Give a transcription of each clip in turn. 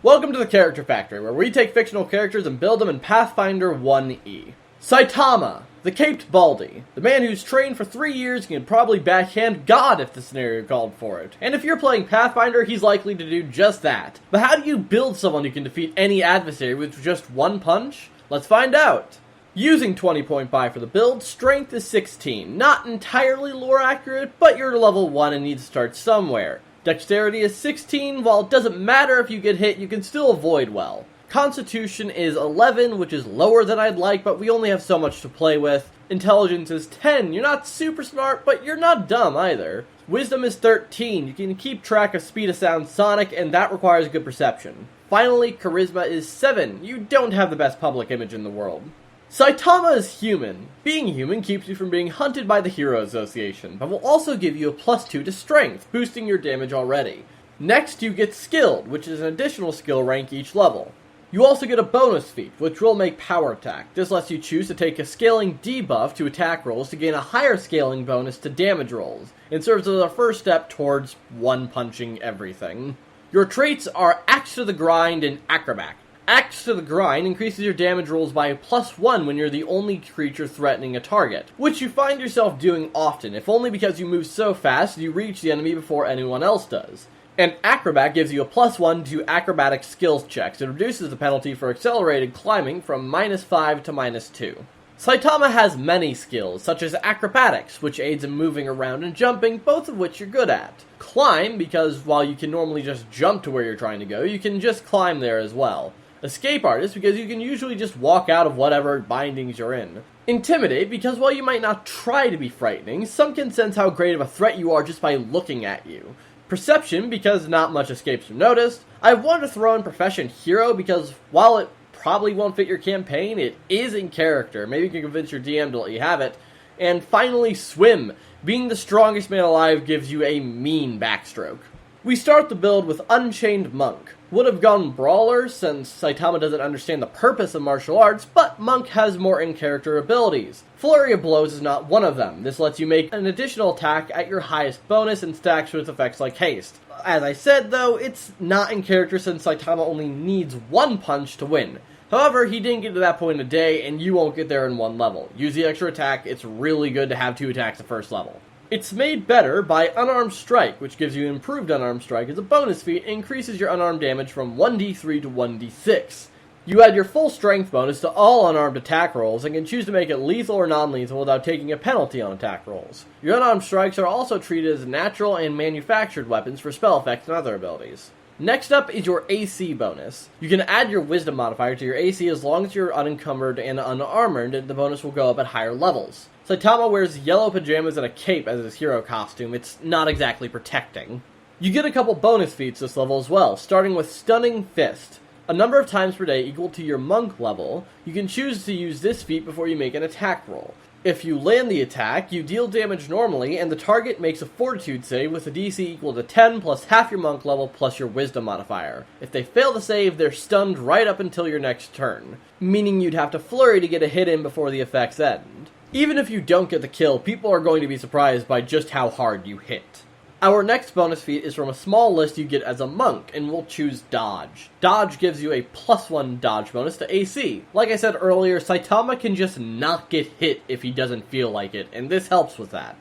Welcome to the Character Factory, where we take fictional characters and build them in Pathfinder 1E. Saitama, the Caped Baldy, the man who's trained for 3 years and can probably backhand God if the scenario called for it. And if you're playing Pathfinder, he's likely to do just that. But how do you build someone who can defeat any adversary with just one punch? Let's find out! Using 20.5 for the build, strength is 16. Not entirely lore accurate, but you're level 1 and need to start somewhere. Dexterity is 16, while it doesn't matter if you get hit, you can still avoid well. Constitution is 11, which is lower than I'd like, but we only have so much to play with. Intelligence is 10, you're not super smart, but you're not dumb either. Wisdom is 13, you can keep track of speed of sound sonic, and that requires good perception. Finally, Charisma is 7, you don't have the best public image in the world. Saitama is human. Being human keeps you from being hunted by the Hero Association, but will also give you a +2 to strength, boosting your damage already. Next, you get skilled, which is an additional skill rank each level. You also get a bonus feat, which will make power attack. This lets you choose to take a scaling debuff to attack rolls to gain a higher scaling bonus to damage rolls, and serves as a first step towards one-punching everything. Your traits are Axe to the Grind and Acrobat. Axe to the Grind increases your damage rolls by a +1 when you're the only creature threatening a target, which you find yourself doing often, if only because you move so fast you reach the enemy before anyone else does. And Acrobat gives you a +1 to acrobatic skills checks. It reduces the penalty for accelerated climbing from -5 to -2. Saitama has many skills, such as Acrobatics, which aids in moving around and jumping, both of which you're good at. Climb, because while you can normally just jump to where you're trying to go, you can just climb there as well. Escape Artist, because you can usually just walk out of whatever bindings you're in. Intimidate, because while you might not try to be frightening, some can sense how great of a threat you are just by looking at you. Perception, because not much escapes from notice. I wanted to throw in Profession Hero, because while it probably won't fit your campaign, it is in character. Maybe you can convince your DM to let you have it. And finally, Swim. Being the strongest man alive gives you a mean backstroke. We start the build with Unchained Monk. Would have gone Brawler, since Saitama doesn't understand the purpose of martial arts, but Monk has more in-character abilities. Flurry of Blows is not one of them. This lets you make an additional attack at your highest bonus and stacks with effects like Haste. As I said, though, it's not in character since Saitama only needs one punch to win. However, he didn't get to that point in a day, and you won't get there in one level. Use the extra attack, it's really good to have 2 attacks at first level. It's made better by Unarmed Strike, which gives you improved Unarmed Strike as a bonus feat and increases your unarmed damage from 1d3 to 1d6. You add your full strength bonus to all unarmed attack rolls and can choose to make it lethal or non-lethal without taking a penalty on attack rolls. Your unarmed strikes are also treated as natural and manufactured weapons for spell effects and other abilities. Next up is your AC bonus. You can add your Wisdom modifier to your AC as long as you're unencumbered and unarmored, and the bonus will go up at higher levels. Saitama wears yellow pajamas and a cape as his hero costume. It's not exactly protecting. You get a couple bonus feats this level as well, starting with Stunning Fist. A number of times per day equal to your monk level, you can choose to use this feat before you make an attack roll. If you land the attack, you deal damage normally, and the target makes a Fortitude save with a DC equal to 10 plus half your monk level plus your Wisdom modifier. If they fail the save, they're stunned right up until your next turn, meaning you'd have to flurry to get a hit in before the effects end. Even if you don't get the kill, people are going to be surprised by just how hard you hit. Our next bonus feat is from a small list you get as a monk, and we'll choose Dodge. Dodge gives you a +1 dodge bonus to AC. Like I said earlier, Saitama can just not get hit if he doesn't feel like it, and this helps with that.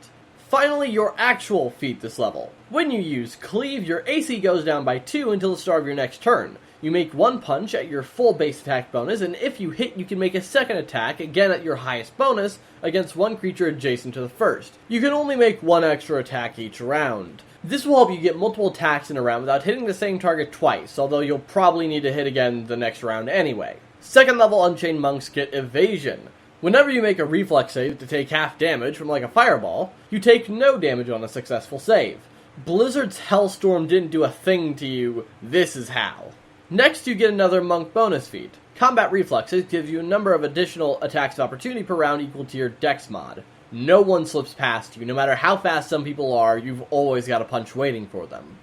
Finally, your actual feat this level. When you use Cleave, your AC goes down by 2 until the start of your next turn. You make one punch at your full base attack bonus, and if you hit, you can make a second attack, again at your highest bonus, against one creature adjacent to the first. You can only make one extra attack each round. This will help you get multiple attacks in a round without hitting the same target twice, although you'll probably need to hit again the next round anyway. Second level Unchained Monks get Evasion. Whenever you make a reflex save to take half damage from like a fireball, you take no damage on a successful save. Blizzard's Hellstorm didn't do a thing to you, this is how. Next, you get another monk bonus feat. Combat Reflexes gives you a number of additional attacks of opportunity per round equal to your Dex mod. No one slips past you. No matter how fast some people are, you've always got a punch waiting for them.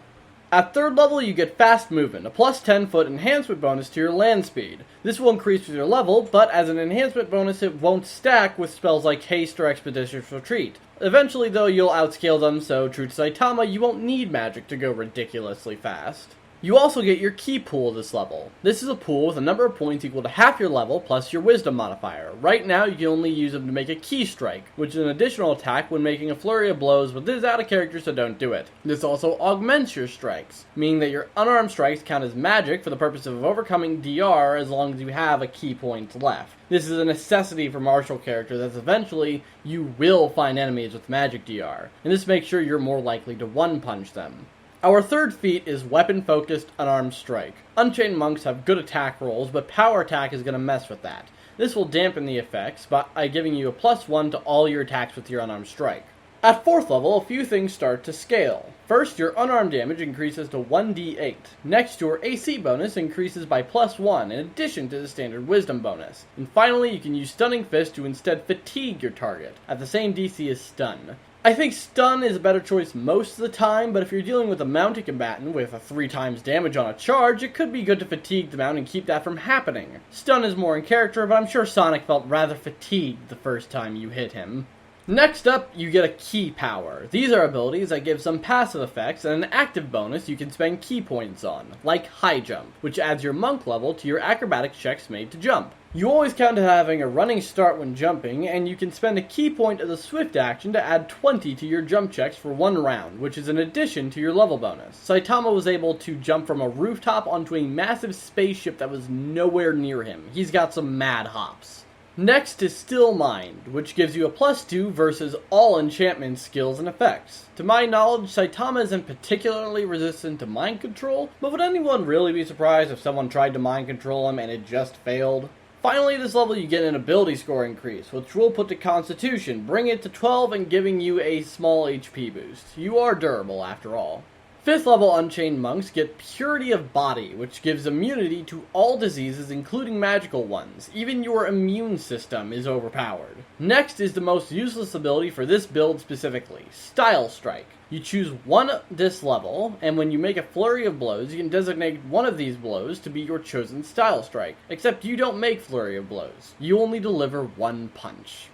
At third level, you get Fast Movement, a +10 foot enhancement bonus to your land speed. This will increase with your level, but as an enhancement bonus, it won't stack with spells like Haste or Expeditious Retreat. Eventually, though, you'll outscale them, so true to Saitama, you won't need magic to go ridiculously fast. You also get your ki pool this level. This is a pool with a number of points equal to half your level plus your wisdom modifier. Right now you can only use them to make a ki strike, which is an additional attack when making a flurry of blows, but this is out of character so don't do it. This also augments your strikes, meaning that your unarmed strikes count as magic for the purpose of overcoming DR as long as you have a ki point left. This is a necessity for martial characters as eventually you will find enemies with magic DR, and this makes sure you're more likely to one-punch them. Our third feat is Weapon-Focused Unarmed Strike. Unchained Monks have good attack rolls, but Power Attack is going to mess with that. This will dampen the effects by giving you a +1 to all your attacks with your Unarmed Strike. At 4th level, a few things start to scale. First, your unarmed damage increases to 1d8. Next, your AC bonus increases by +1 in addition to the standard wisdom bonus. And finally, you can use Stunning Fist to instead fatigue your target, at the same DC as Stun. I think Stun is a better choice most of the time, but if you're dealing with a mounted combatant with a 3 times damage on a charge, it could be good to fatigue the mount and keep that from happening. Stun is more in character, but I'm sure Sonic felt rather fatigued the first time you hit him. Next up, you get a ki power. These are abilities that give some passive effects and an active bonus you can spend ki points on, like High Jump, which adds your monk level to your acrobatics checks made to jump. You always count to having a running start when jumping, and you can spend a ki point as a swift action to add 20 to your jump checks for 1 round, which is in addition to your level bonus. Saitama was able to jump from a rooftop onto a massive spaceship that was nowhere near him. He's got some mad hops. Next is Still Mind, which gives you a +2 versus all enchantment skills and effects. To my knowledge, Saitama isn't particularly resistant to mind control, but would anyone really be surprised if someone tried to mind control him and it just failed? Finally, this level you get an ability score increase, which will put to Constitution, bring it to 12 and giving you a small HP boost. You are durable after all. 5th level Unchained Monks get Purity of Body, which gives immunity to all diseases including magical ones. Even your immune system is overpowered. Next is the most useless ability for this build specifically, Style Strike. You choose one this level, and when you make a flurry of blows, you can designate one of these blows to be your chosen Style Strike. Except you don't make flurry of blows. You only deliver one punch.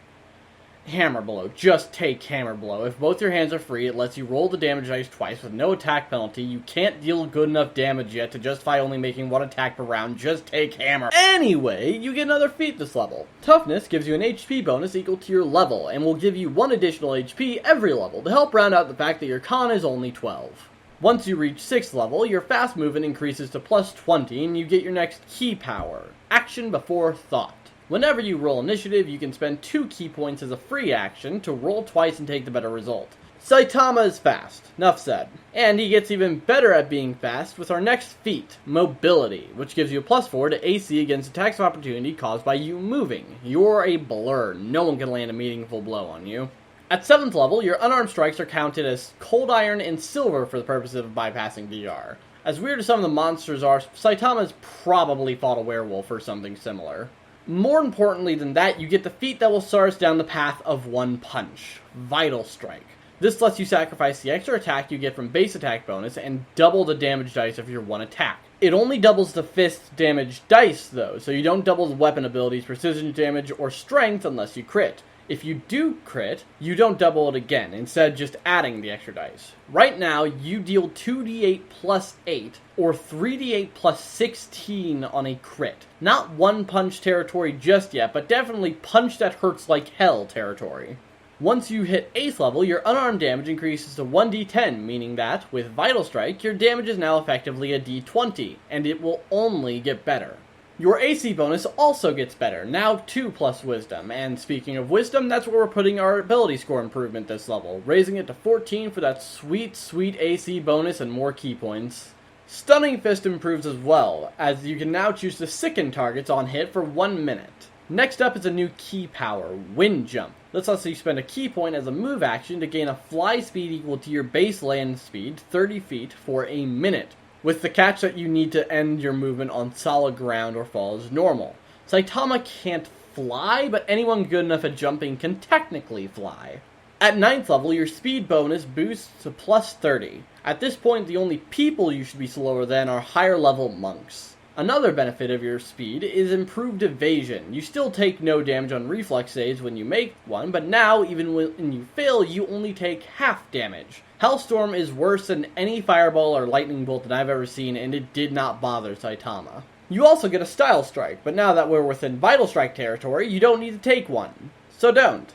Hammer Blow. Just take Hammer Blow. If both your hands are free, it lets you roll the damage dice twice with no attack penalty. You can't deal good enough damage yet to justify only making 1 attack per round. Just take Hammer. Anyway, you get another feat this level. Toughness gives you an HP bonus equal to your level, and will give you 1 additional HP every level to help round out the fact that your con is only 12. Once you reach 6th level, your fast movement increases to +20, and you get your next ki power, Action Before Thought. Whenever you roll initiative, you can spend 2 ki points as a free action to roll twice and take the better result. Saitama is fast, enough said. And he gets even better at being fast with our next feat, Mobility, which gives you a +4 to AC against attacks of opportunity caused by you moving. You're a blur, no one can land a meaningful blow on you. At 7th level, your unarmed strikes are counted as Cold Iron and Silver for the purposes of bypassing DR. As weird as some of the monsters are, Saitama's probably fought a werewolf or something similar. More importantly than that, you get the feat that will start us down the path of one punch, Vital Strike. This lets you sacrifice the extra attack you get from base attack bonus and double the damage dice of your one attack. It only doubles the fist damage dice though, so you don't double the weapon abilities, precision damage, or strength unless you crit. If you do crit, you don't double it again, instead just adding the extra dice. Right now, you deal 2d8 plus 8, or 3d8 plus 16 on a crit. Not one punch territory just yet, but definitely punch that hurts like hell territory. Once you hit 8th level, your unarmed damage increases to 1d10, meaning that, with Vital Strike, your damage is now effectively a d20, and it will only get better. Your AC bonus also gets better, now 2 plus Wisdom, and speaking of Wisdom, that's where we're putting our ability score improvement this level, raising it to 14 for that sweet, sweet AC bonus and more ki points. Stunning Fist improves as well, as you can now choose to sicken targets on hit for 1 minute. Next up is a new ki power, Wind Jump. This lets you spend a ki point as a move action to gain a fly speed equal to your base land speed, 30 feet, for a minute. With the catch that you need to end your movement on solid ground or fall as normal. Saitama can't fly, but anyone good enough at jumping can technically fly. At 9th level, your speed bonus boosts to plus 30. At this point, the only people you should be slower than are higher level monks. Another benefit of your speed is improved evasion. You still take no damage on reflex saves when you make one, but now, even when you fail, you only take half damage. Hellstorm is worse than any fireball or lightning bolt that I've ever seen, and it did not bother Saitama. You also get a Style Strike, but now that we're within Vital Strike territory, you don't need to take one. So don't.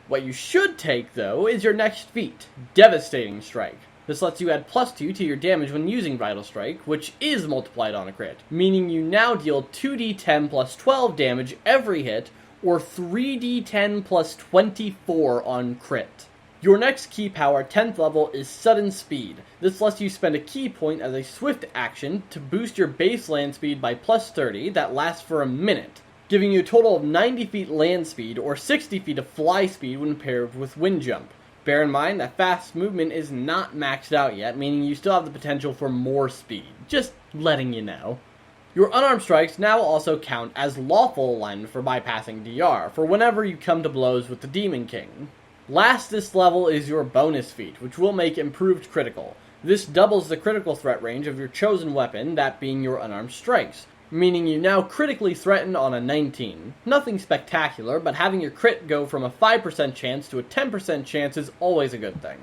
What you should take, though, is your next feat, Devastating Strike. This lets you add +2 to your damage when using Vital Strike, which is multiplied on a crit, meaning you now deal 2d10 plus 12 damage every hit, or 3d10 plus 24 on crit. Your next key power, 10th level, is Sudden Speed. This lets you spend a key point as a swift action to boost your base land speed by +30 that lasts for a minute, giving you a total of 90 feet land speed or 60 feet of fly speed when paired with Wind Jump. Bear in mind that fast movement is not maxed out yet, meaning you still have the potential for more speed. Just letting you know. Your unarmed strikes now also count as lawful alignment for bypassing DR, for whenever you come to blows with the Demon King. Last this level is your bonus feat, which will make improved critical. This doubles the critical threat range of your chosen weapon, that being your unarmed strikes, meaning you now critically threaten on a 19. Nothing spectacular, but having your crit go from a 5% chance to a 10% chance is always a good thing.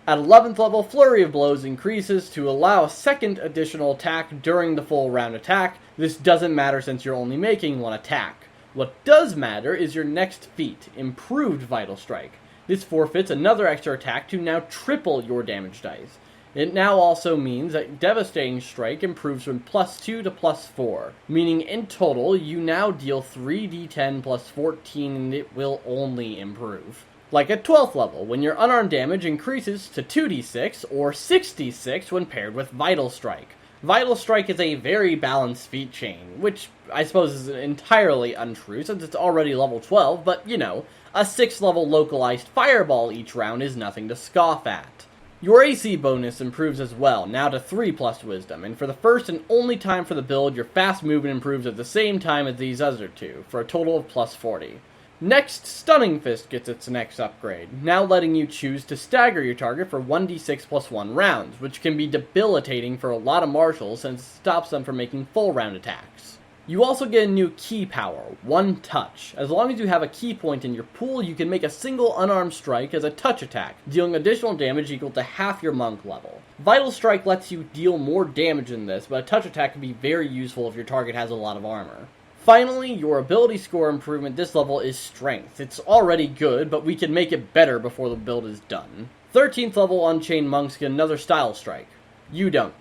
At 11th level, Flurry of Blows increases to allow a second additional attack during the full round attack. This doesn't matter since you're only making one attack. What does matter is your next feat, Improved Vital Strike. This forfeits another extra attack to now triple your damage dice. It now also means that Devastating Strike improves from +2 to +4, meaning in total you now deal 3d10 plus 14 and it will only improve. Like at 12th level, when your unarmed damage increases to 2d6 or 6d6 when paired with Vital Strike. Vital Strike is a very balanced feat chain, which I suppose is entirely untrue since it's already level 12, but you know, a 6th level localized fireball each round is nothing to scoff at. Your AC bonus improves as well, now to 3 plus Wisdom, and for the first and only time for the build, your fast movement improves at the same time as these other two, for a total of +40. Next, Stunning Fist gets its next upgrade, now letting you choose to stagger your target for 1d6 plus 1 rounds, which can be debilitating for a lot of martials since it stops them from making full round attacks. You also get a new key power, One Touch. As long as you have a key point in your pool, you can make a single unarmed strike as a touch attack, dealing additional damage equal to half your monk level. Vital Strike lets you deal more damage than this, but a touch attack can be very useful if your target has a lot of armor. Finally, your ability score improvement this level is Strength. It's already good, but we can make it better before the build is done. 13th level Unchained Monks get another Style Strike. You don't.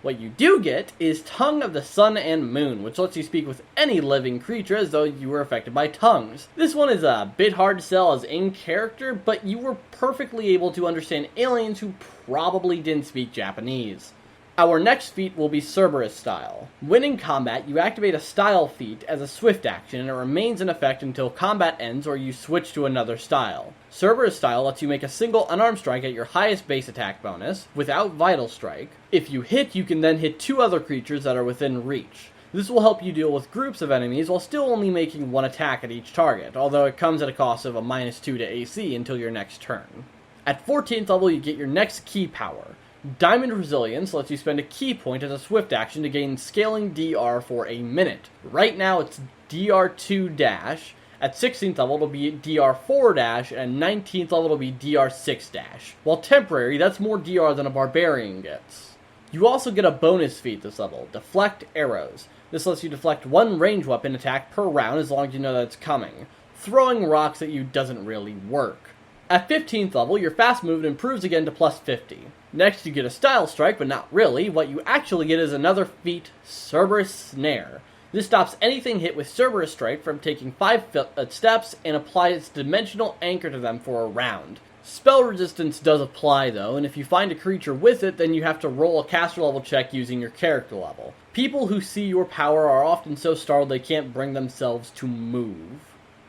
What you do get is Tongue of the Sun and Moon, which lets you speak with any living creature as though you were affected by tongues. This one is a bit hard to sell as in character, but you were perfectly able to understand aliens who probably didn't speak Japanese. Our next feat will be Cerberus Style. When in combat, you activate a style feat as a swift action and it remains in effect until combat ends or you switch to another style. Cerberus Style lets you make a single unarmed strike at your highest base attack bonus, without Vital Strike. If you hit, you can then hit 2 other creatures that are within reach. This will help you deal with groups of enemies while still only making 1 attack at each target, although it comes at a cost of a -2 to AC until your next turn. At 14th level, you get your next key power. Diamond Resilience lets you spend a key point as a swift action to gain scaling DR for a minute. Right now it's DR2-, at 16th level it'll be DR4-, and at 19th level it'll be DR6-. While temporary, that's more DR than a Barbarian gets. You also get a bonus feat this level, Deflect Arrows. This lets you deflect 1 ranged weapon attack per round as long as you know that it's coming. Throwing rocks at you doesn't really work. At 15th level, your fast movement improves again to +50. Next, you get a Style Strike, but not really. What you actually get is another feat, Cerberus Snare. This stops anything hit with Cerberus Strike from taking 5 steps and applies Dimensional Anchor to them for a round. Spell resistance does apply though, and if you find a creature with it, then you have to roll a caster level check using your character level. People who see your power are often so startled they can't bring themselves to move.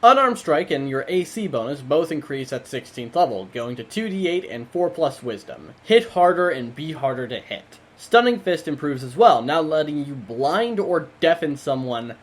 Unarmed Strike and your AC bonus both increase at 16th level, going to 2d8 and 4 plus Wisdom. Hit harder and be harder to hit. Stunning Fist improves as well, now letting you blind or deafen someone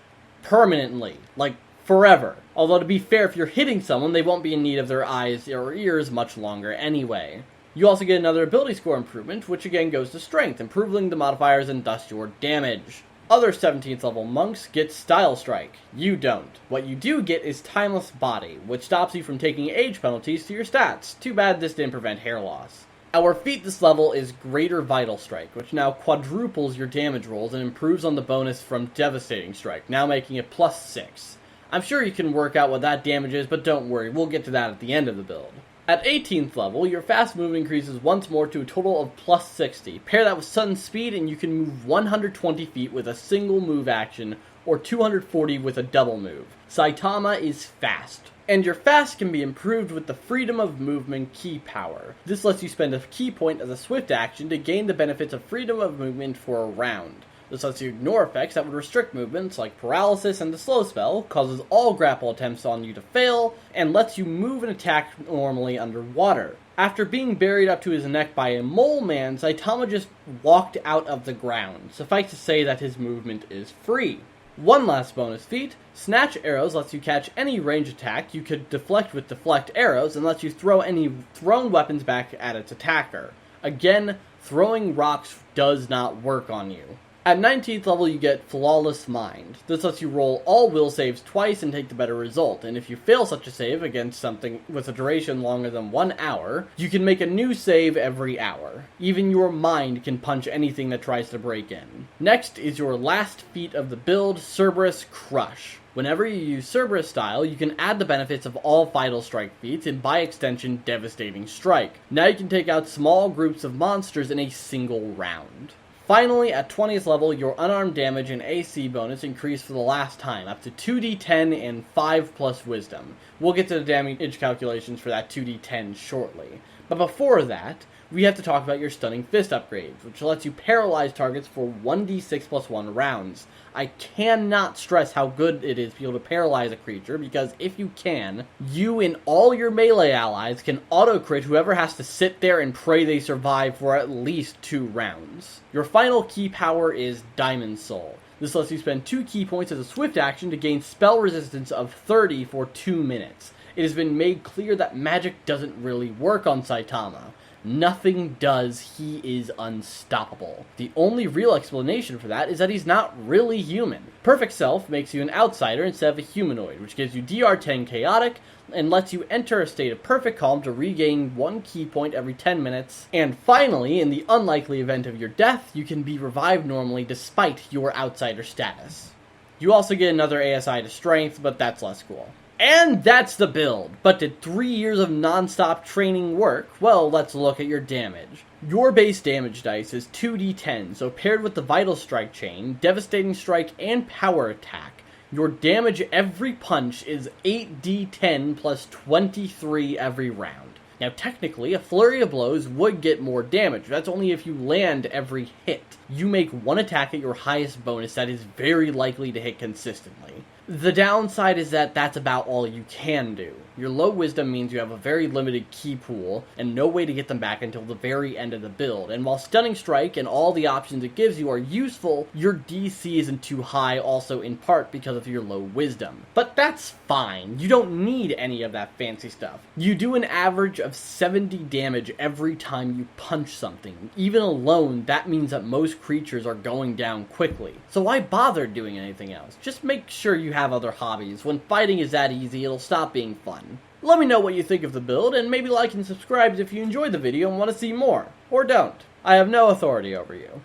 permanently, like forever. Although to be fair, if you're hitting someone, they won't be in need of their eyes or ears much longer anyway. You also get another ability score improvement, which again goes to Strength, improving the modifiers and thus your damage. Other 17th level monks get Style Strike. You don't. What you do get is Timeless Body, which stops you from taking age penalties to your stats. Too bad this didn't prevent hair loss. Our feat this level is Greater Vital Strike, which now quadruples your damage rolls and improves on the bonus from Devastating Strike, now making it +6. I'm sure you can work out what that damage is, but don't worry, we'll get to that at the end of the build. At 18th level, your fast movement increases once more to a total of +60. Pair that with sudden speed and you can move 120 feet with a single move action, or 240 with a double move. Saitama is fast. And your fast can be improved with the Freedom of Movement key power. This lets you spend a key point as a swift action to gain the benefits of freedom of movement for a round. This lets you ignore effects that would restrict movements, like paralysis and the slow spell, causes all grapple attempts on you to fail, and lets you move and attack normally underwater. After being buried up to his neck by a mole man, Saitama just walked out of the ground. Suffice to say that his movement is free. One last bonus feat, Snatch Arrows lets you catch any range attack you could deflect with Deflect Arrows, and lets you throw any thrown weapons back at its attacker. Again, throwing rocks does not work on you. At 19th level, you get Flawless Mind. This lets you roll all will saves twice and take the better result, and if you fail such a save against something with a duration longer than 1 hour, you can make a new save every hour. Even your mind can punch anything that tries to break in. Next is your last feat of the build, Cerberus Crush. Whenever you use Cerberus style, you can add the benefits of all Vital Strike feats, and by extension, Devastating Strike. Now you can take out small groups of monsters in a single round. Finally, at 20th level, your unarmed damage and AC bonus increase for the last time, up to 2d10 and 5 plus wisdom. We'll get to the damage calculations for that 2d10 shortly. But before that, we have to talk about your Stunning Fist upgrades, which lets you paralyze targets for 1d6 plus 1 rounds. I cannot stress how good it is to be able to paralyze a creature, because if you can, you and all your melee allies can auto-crit whoever has to sit there and pray they survive for at least 2 rounds. Your final key power is Diamond Soul. This lets you spend 2 key points as a swift action to gain spell resistance of 30 for 2 minutes. It has been made clear that magic doesn't really work on Saitama. Nothing does, he is unstoppable. The only real explanation for that is that he's not really human. Perfect Self makes you an outsider instead of a humanoid, which gives you DR10 Chaotic, and lets you enter a state of perfect calm to regain 1 key point every 10 minutes. And finally, in the unlikely event of your death, you can be revived normally despite your outsider status. You also get another ASI to Strength, but that's less cool. And that's the build. But did 3 years of non-stop training work? Well, let's look at your damage. Your base damage dice is 2d10, so paired with the Vital Strike chain, Devastating Strike, and Power Attack, your damage every punch is 8d10 plus 23 every round. Now technically, a flurry of blows would get more damage. That's only if you land every hit. You make 1 attack at your highest bonus that is very likely to hit consistently. The downside is that that's about all you can do. Your low wisdom means you have a very limited key pool, and no way to get them back until the very end of the build. And while Stunning Strike and all the options it gives you are useful, your DC isn't too high, also in part because of your low wisdom. But that's fine. You don't need any of that fancy stuff. You do an average of 70 damage every time you punch something. Even alone, that means that most creatures are going down quickly. So why bother doing anything else? Just make sure you have other hobbies. When fighting is that easy, it'll stop being fun. Let me know what you think of the build, and maybe like and subscribe if you enjoyed the video and want to see more. Or don't. I have no authority over you.